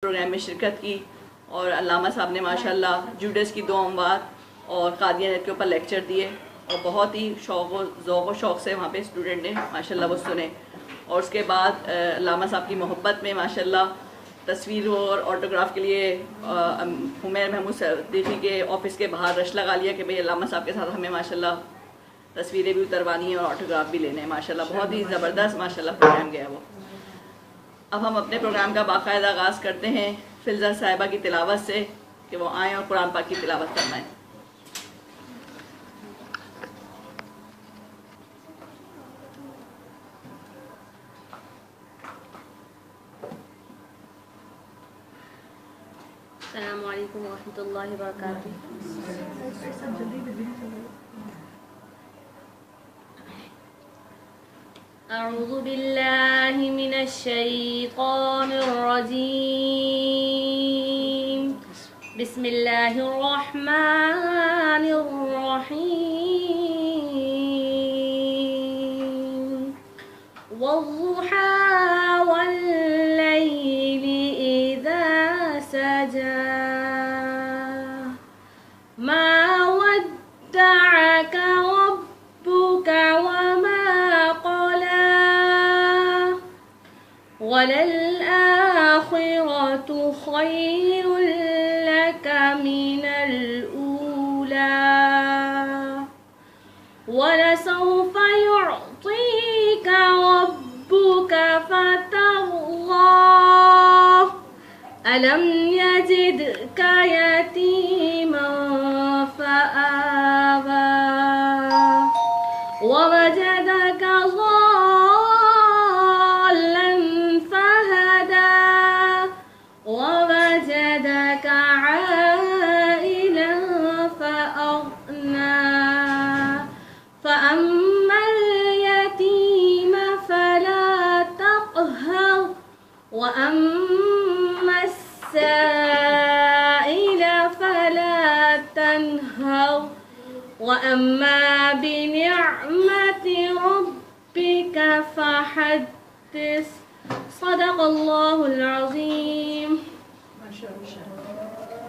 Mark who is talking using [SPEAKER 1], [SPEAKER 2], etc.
[SPEAKER 1] پروگرام میں شرکت کی اور علامہ صاحب نے ماشاءاللہ جوڈس کی 2 اموات اور قادیانیت کے اوپر لیکچر دیے اور بہت ہی ذوق و شوق سے وہاں پہ اسٹوڈنٹ نے ماشاءاللہ وہ سنے. اور اس کے بعد علامہ صاحب کی محبت میں ماشاءاللہ تصویر اور آٹوگراف کے لیے حمیر محمود صدیقی کے آفس کے باہر رش لگا لیا کہ بھئی علامہ صاحب کے ساتھ ہمیں ماشاءاللہ تصویریں بھی اتروانی ہیں اور آٹوگراف بھی لینے ہیں. ماشاءاللہ بہت ہی زبردست ماشاءاللہ پروگرام گیا وہ. اب ہم اپنے پروگرام کا باقاعدہ آغاز کرتے ہیں فلزا صاحبہ کی تلاوت سے کہ وہ آئیں اور قرآن پاک کی تلاوت فرمائیں.
[SPEAKER 2] السلام علیکم ورحمۃ اللہ وبرکاتہ. اعوذ باللہ من الشیطان الرجیم. بسم اللہ الرحمن الرحیم. والضحى والليل إذا سجى ما ودعك ربك وما قلى وللآخرة خير لك من الأولى ولسوف يعطيك ربك فترضى ألم يجدك يتيما فآوى ووجدك ضالا فهدى ووجدك عائلا فأغنى فأما اليتيم فلا تقهر وأما السائل فلا تنهر وأما بنعمة ربك فحدث. صدق الله العظيم.